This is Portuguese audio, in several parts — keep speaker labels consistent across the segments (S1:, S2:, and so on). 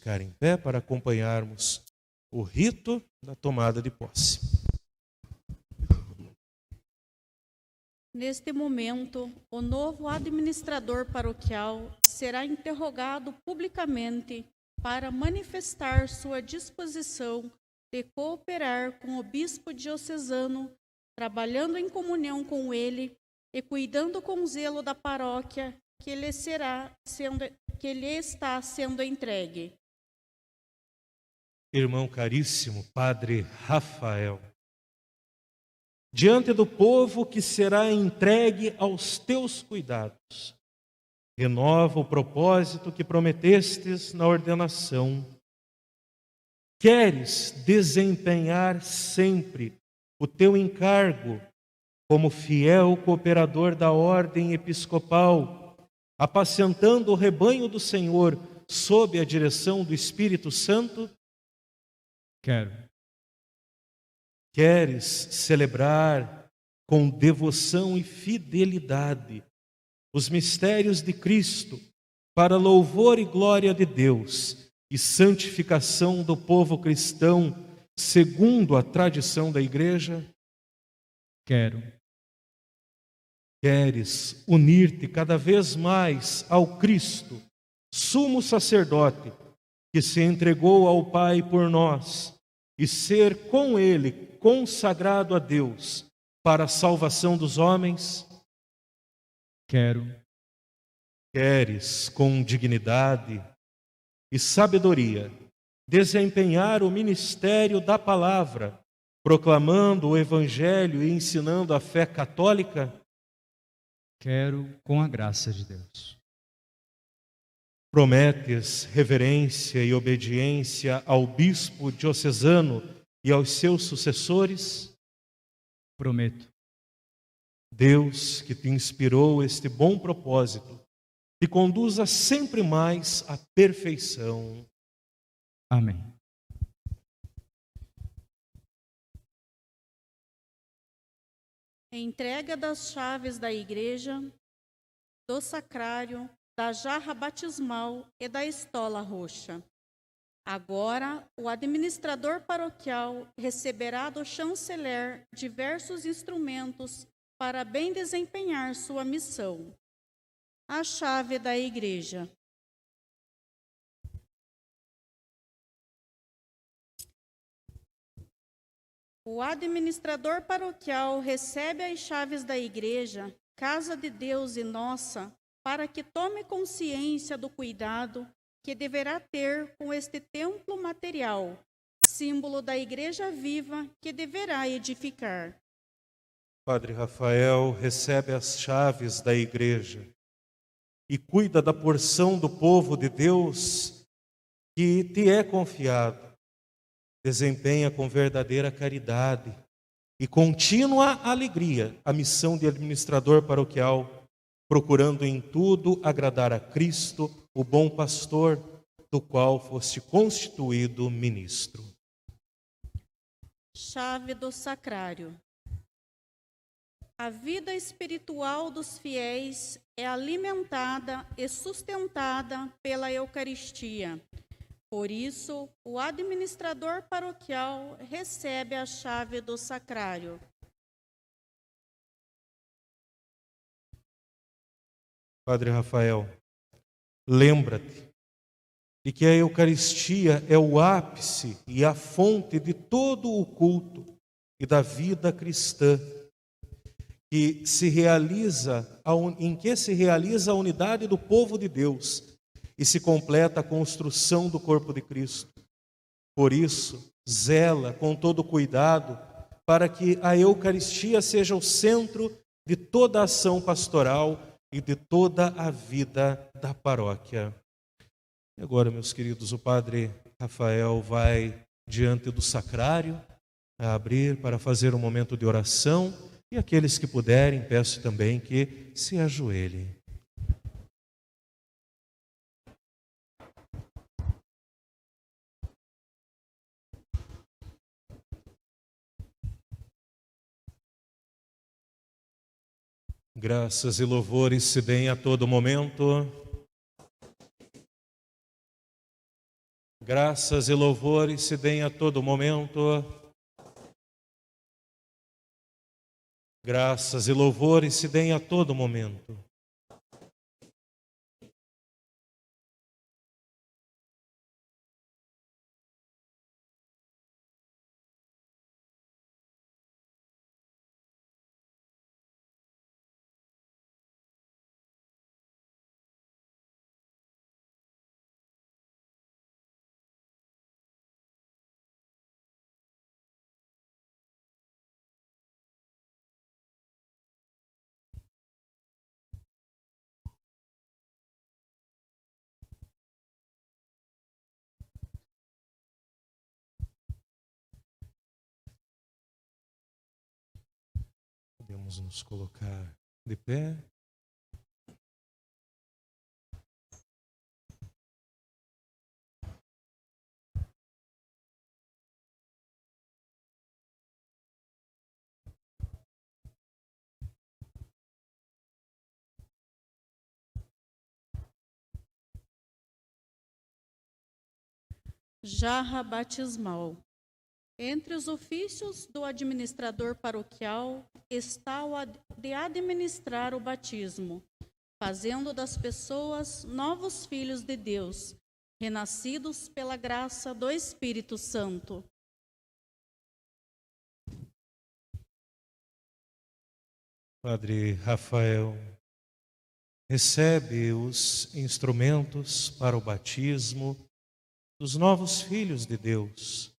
S1: ficar em pé para acompanharmos o rito da tomada de posse.
S2: Neste momento, o novo administrador paroquial será interrogado publicamente para manifestar sua disposição de cooperar com o bispo diocesano, trabalhando em comunhão com ele e cuidando com zelo da paróquia que lhe está sendo entregue.
S1: Irmão caríssimo, Padre Rafael, diante do povo que será entregue aos teus cuidados, renova o propósito que prometestes na ordenação. Queres desempenhar sempre o teu encargo como fiel cooperador da ordem episcopal, apacentando o rebanho do Senhor sob a direção do Espírito Santo?
S3: Quero.
S1: Queres celebrar com devoção e fidelidade os mistérios de Cristo para louvor e glória de Deus e santificação do povo cristão segundo a tradição da Igreja?
S3: Quero.
S1: Queres unir-te cada vez mais ao Cristo, sumo sacerdote, que se entregou ao Pai por nós, e ser com Ele consagrado a Deus para a salvação dos homens?
S3: Quero.
S1: Queres, com dignidade e sabedoria, desempenhar o ministério da palavra, proclamando o Evangelho e ensinando a fé católica?
S3: Quero, com a graça de Deus.
S1: Prometes reverência e obediência ao bispo diocesano e aos seus sucessores?
S3: Prometo.
S1: Deus, que te inspirou este bom propósito, te conduza sempre mais à perfeição.
S3: Amém.
S2: Entrega das chaves da igreja, do sacrário, da jarra batismal e da estola roxa. Agora, o administrador paroquial receberá do chanceler diversos instrumentos para bem desempenhar sua missão. A chave da igreja. O administrador paroquial recebe as chaves da igreja, casa de Deus e nossa, para que tome consciência do cuidado que deverá ter com este templo material, símbolo da igreja viva que deverá edificar.
S1: Padre Rafael recebe as chaves da igreja e cuida da porção do povo de Deus que te é confiado. Desempenha com verdadeira caridade e contínua alegria a missão de administrador paroquial, procurando em tudo agradar a Cristo, o bom pastor, do qual foste constituído ministro.
S2: Chave do sacrário. A vida espiritual dos fiéis é alimentada e sustentada pela Eucaristia. Por isso, o administrador paroquial recebe a chave do sacrário.
S1: Padre Rafael, lembra-te de que a Eucaristia é o ápice e a fonte de todo o culto e da vida cristã, em que se realiza a unidade do povo de Deus e se completa a construção do corpo de Cristo. Por isso, zela com todo cuidado para que a Eucaristia seja o centro de toda a ação pastoral e de toda a vida da paróquia. E agora, meus queridos, o Padre Rafael vai diante do sacrário a abrir para fazer um momento de oração, e aqueles que puderem, peço também que se ajoelhem. Graças e louvores se deem a todo momento Graças e louvores se deem a todo momento. Graças e louvores se deem a todo momento. Podemos nos colocar de pé.
S2: Jarra batismal. Entre os ofícios do administrador paroquial está o de administrar o batismo, fazendo das pessoas novos filhos de Deus, renascidos pela graça do Espírito Santo.
S1: Padre Rafael, recebe os instrumentos para o batismo dos novos filhos de Deus.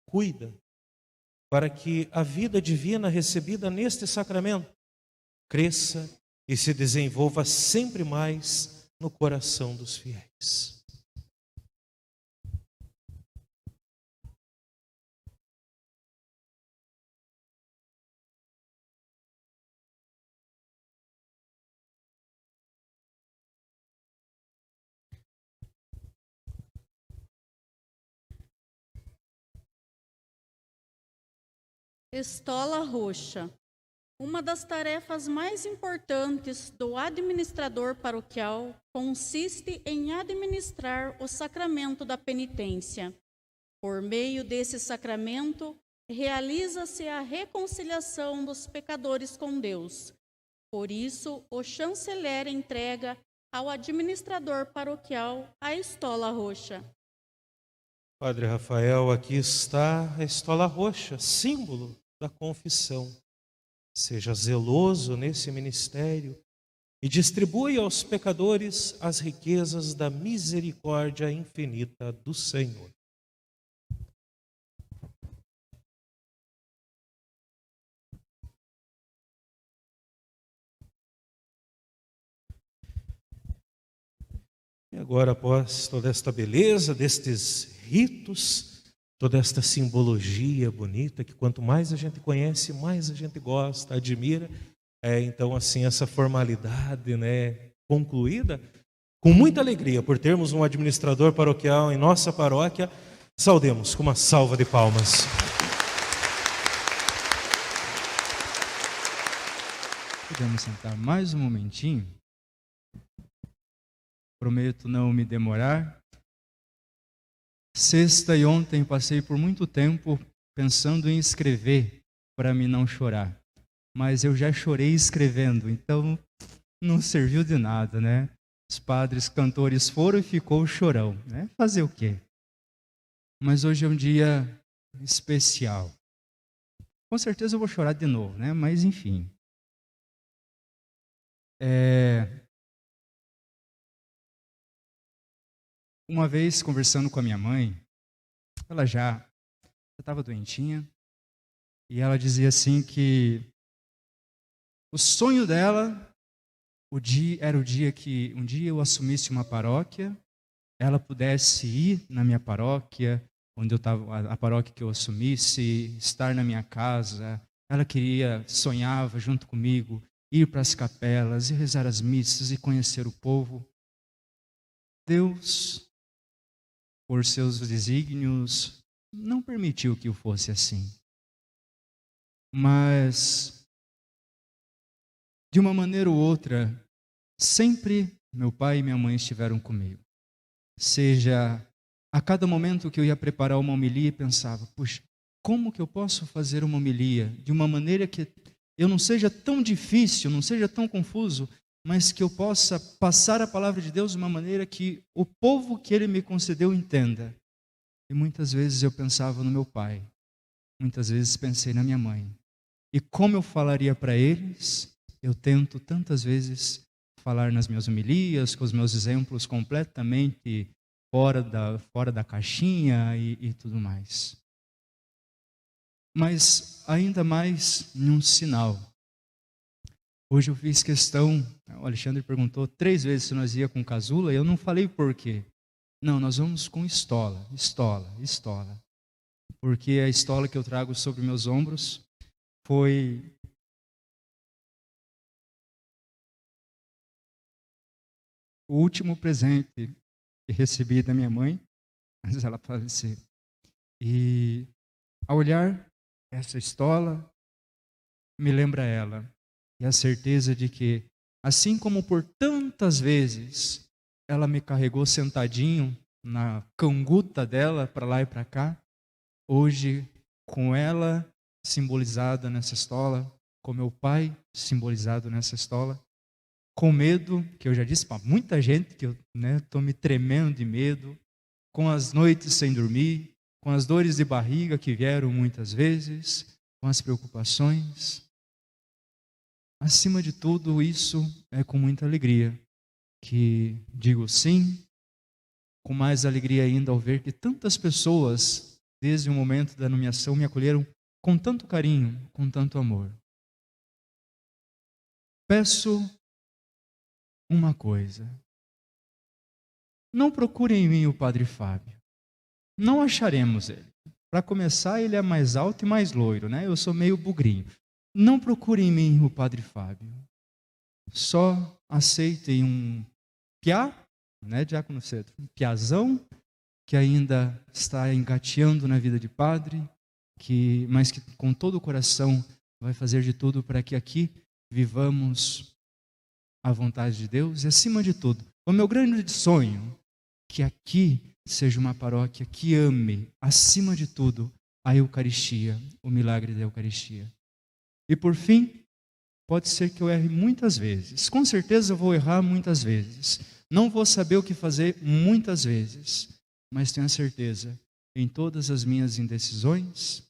S1: Cuida para que a vida divina recebida neste sacramento cresça e se desenvolva sempre mais no coração dos fiéis.
S2: Estola roxa. Uma das tarefas mais importantes do administrador paroquial consiste em administrar o sacramento da penitência. Por meio desse sacramento, realiza-se a reconciliação dos pecadores com Deus. Por isso, o chanceler entrega ao administrador paroquial a estola roxa.
S1: Padre Rafael, aqui está a estola roxa, símbolo da confissão. Seja zeloso nesse ministério e distribui aos pecadores as riquezas da misericórdia infinita do Senhor. E agora, após toda esta beleza destes ritos, toda esta simbologia bonita, que quanto mais a gente conhece, mais a gente gosta, admira. Então, assim, essa formalidade, concluída, com muita alegria por termos um administrador paroquial em nossa paróquia, saudemos com uma salva de palmas.
S3: Podemos sentar mais um momentinho? Prometo não me demorar. Sexta e ontem passei por muito tempo pensando em escrever para me não chorar. Mas eu já chorei escrevendo, então não serviu de nada, né? Os padres cantores foram e ficou o chorão, né? Fazer o quê? Mas hoje é um dia especial. Com certeza eu vou chorar de novo, né? Mas enfim. Uma vez, conversando com a minha mãe, ela já estava doentinha, e ela dizia assim que o sonho dela era o dia que um dia eu assumisse uma paróquia, ela pudesse ir na minha paróquia, onde eu estava, a paróquia que eu assumisse, estar na minha casa. Ela sonhava junto comigo, ir para as capelas e rezar as missas e conhecer o povo. Deus, por seus desígnios, não permitiu que eu fosse assim. Mas, de uma maneira ou outra, sempre meu pai e minha mãe estiveram comigo. Seja a cada momento que eu ia preparar uma homilia, pensava, puxa, como que eu posso fazer uma homilia de uma maneira que eu não seja tão difícil, não seja tão confuso, mas que eu possa passar a palavra de Deus de uma maneira que o povo que Ele me concedeu entenda. E muitas vezes eu pensava no meu pai, muitas vezes pensei na minha mãe. E como eu falaria para eles, eu tento tantas vezes falar nas minhas homilias, com os meus exemplos completamente fora da caixinha e tudo mais. Mas ainda mais em um sinal. Hoje eu fiz questão, o Alexandre perguntou 3 vezes se nós ia com casula, e eu não falei por quê. Não, nós vamos com estola. Porque a estola que eu trago sobre meus ombros foi o último presente que recebi da minha mãe, antes dela falecer. E ao olhar essa estola, me lembra ela. E a certeza de que, assim como por tantas vezes ela me carregou sentadinho na canguta dela para lá e para cá, hoje, com ela simbolizada nessa estola, com meu pai simbolizado nessa estola, com medo, que eu já disse para muita gente que eu estou me tremendo de medo, com as noites sem dormir, com as dores de barriga que vieram muitas vezes, com as preocupações. Acima de tudo isso, é com muita alegria que digo sim, com mais alegria ainda ao ver que tantas pessoas, desde o momento da nomeação, me acolheram com tanto carinho, com tanto amor. Peço uma coisa. Não procurem em mim o Padre Fábio. Não acharemos ele. Para começar, ele é mais alto e mais loiro, né? Eu sou meio bugrinho. Não procurem em mim o Padre Fábio. Só aceitem um piá, né, Diácono Cedro? Um piazão que ainda está engateando na vida de padre, mas que com todo o coração vai fazer de tudo para que aqui vivamos a vontade de Deus. E acima de tudo, o meu grande sonho, que aqui seja uma paróquia que ame, acima de tudo, a Eucaristia, o milagre da Eucaristia. E por fim, pode ser que eu erre muitas vezes. Com certeza eu vou errar muitas vezes. Não vou saber o que fazer muitas vezes. Mas tenho a certeza, em todas as minhas indecisões,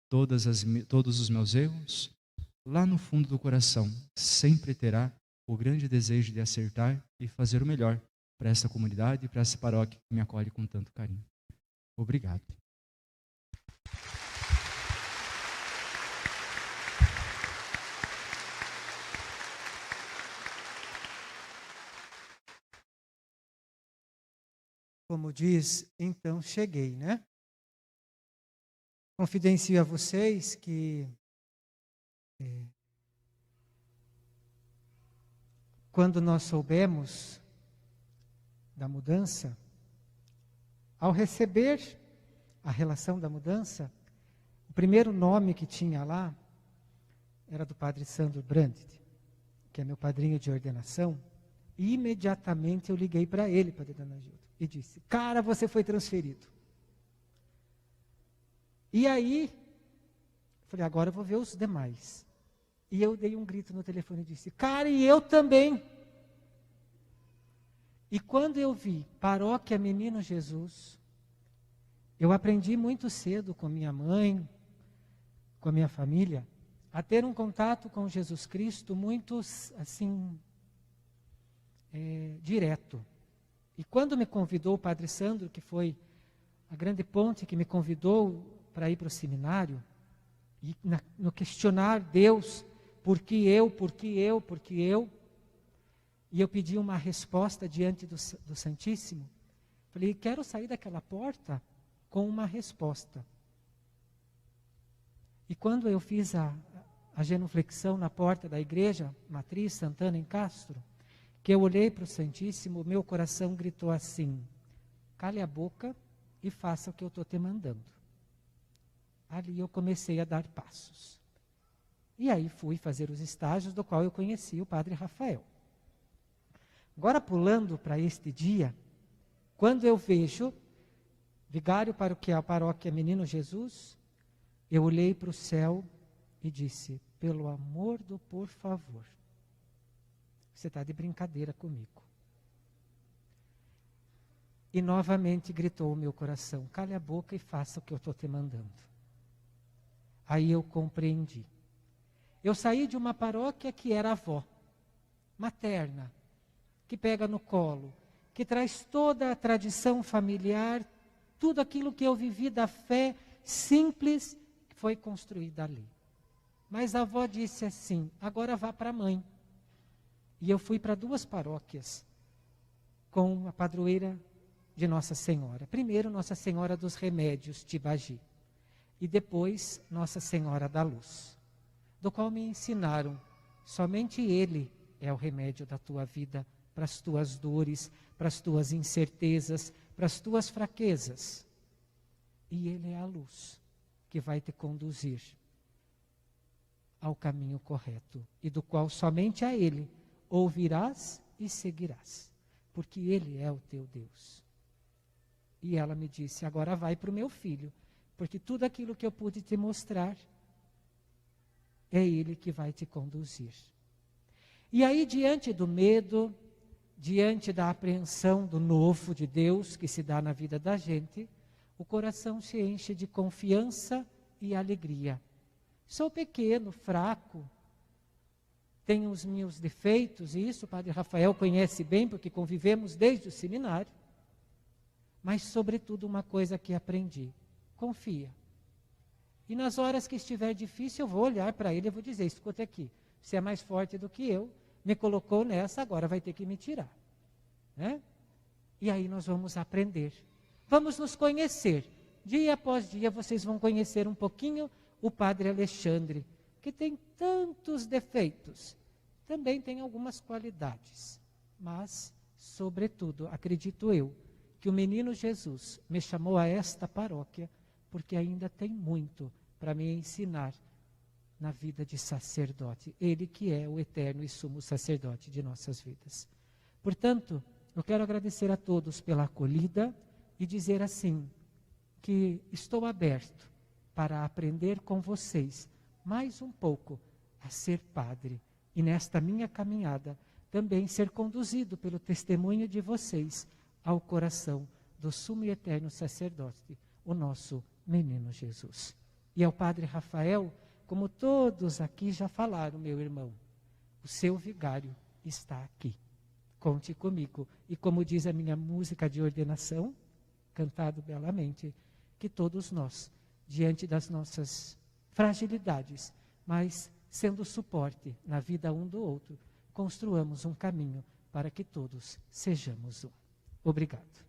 S3: todos os meus erros, lá no fundo do coração, sempre terá o grande desejo de acertar e fazer o melhor para essa comunidade e para essa paróquia que me acolhe com tanto carinho. Obrigado.
S4: Como diz, então cheguei, né? Confidencio a vocês que quando nós soubemos da mudança, ao receber a relação da mudança, o primeiro nome que tinha lá era do Padre Sandro Brandt, que é meu padrinho de ordenação, e imediatamente eu liguei para ele, Padre Dona Gilda, e disse, cara, você foi transferido. E aí, falei, agora eu vou ver os demais. E eu dei um grito no telefone e disse, cara, e eu também. E quando eu vi Paróquia Menino Jesus, eu aprendi muito cedo com minha mãe, com a minha família, a ter um contato com Jesus Cristo muito, assim, direto. E quando me convidou o Padre Sandro, que foi a grande ponte que me convidou para ir para o seminário, e no questionar Deus, por que eu, e eu pedi uma resposta diante do Santíssimo, falei, quero sair daquela porta com uma resposta. E quando eu fiz a genuflexão na porta da igreja matriz Santana em Castro, que eu olhei para o Santíssimo, meu coração gritou assim, cale a boca e faça o que eu estou te mandando. Ali eu comecei a dar passos. E aí fui fazer os estágios do qual eu conheci o Padre Rafael. Agora pulando para este dia, quando eu vejo vigário paroquial, paróquia Menino Jesus, eu olhei para o céu e disse, pelo amor do por favor, você está de brincadeira comigo. E novamente gritou o meu coração, cale a boca e faça o que eu estou te mandando. Aí eu compreendi. Eu saí de uma paróquia que era avó, materna, que pega no colo, que traz toda a tradição familiar, tudo aquilo que eu vivi da fé simples, foi construída ali. Mas a avó disse assim, agora vá para a mãe. E eu fui para 2 paróquias, com a padroeira de Nossa Senhora. Primeiro, Nossa Senhora dos Remédios, Tibagi. E depois, Nossa Senhora da Luz. Do qual me ensinaram, somente Ele é o remédio da tua vida, para as tuas dores, para as tuas incertezas, para as tuas fraquezas. E Ele é a luz que vai te conduzir ao caminho correto, e do qual somente a Ele ouvirás e seguirás, porque Ele é o teu Deus. E ela me disse, agora vai para o meu filho, porque tudo aquilo que eu pude te mostrar, é Ele que vai te conduzir. E aí, diante do medo, diante da apreensão do novo de Deus que se dá na vida da gente, o coração se enche de confiança e alegria. Sou pequeno, fraco, tenho os meus defeitos, e isso o Padre Rafael conhece bem, porque convivemos desde o seminário. Mas, sobretudo, uma coisa que aprendi, confia. E nas horas que estiver difícil, eu vou olhar para ele e vou dizer, escuta aqui, você é mais forte do que eu, me colocou nessa, agora vai ter que me tirar. Né? E aí nós vamos aprender. Vamos nos conhecer. Dia após dia vocês vão conhecer um pouquinho o Padre Alexandre, que tem tantos defeitos. Também tem algumas qualidades. Mas, sobretudo, acredito eu, que o Menino Jesus me chamou a esta paróquia, porque ainda tem muito para me ensinar na vida de sacerdote. Ele que é o eterno e sumo sacerdote de nossas vidas. Portanto, eu quero agradecer a todos pela acolhida e dizer assim, que estou aberto para aprender com vocês mais um pouco a ser padre. E nesta minha caminhada, também ser conduzido pelo testemunho de vocês ao coração do sumo e eterno sacerdote, o nosso Menino Jesus. E ao Padre Rafael, como todos aqui já falaram, meu irmão, o seu vigário está aqui. Conte comigo. E como diz a minha música de ordenação, cantado belamente, que todos nós, diante das nossas fragilidades, mas sendo suporte na vida um do outro, construamos um caminho para que todos sejamos um. Obrigado.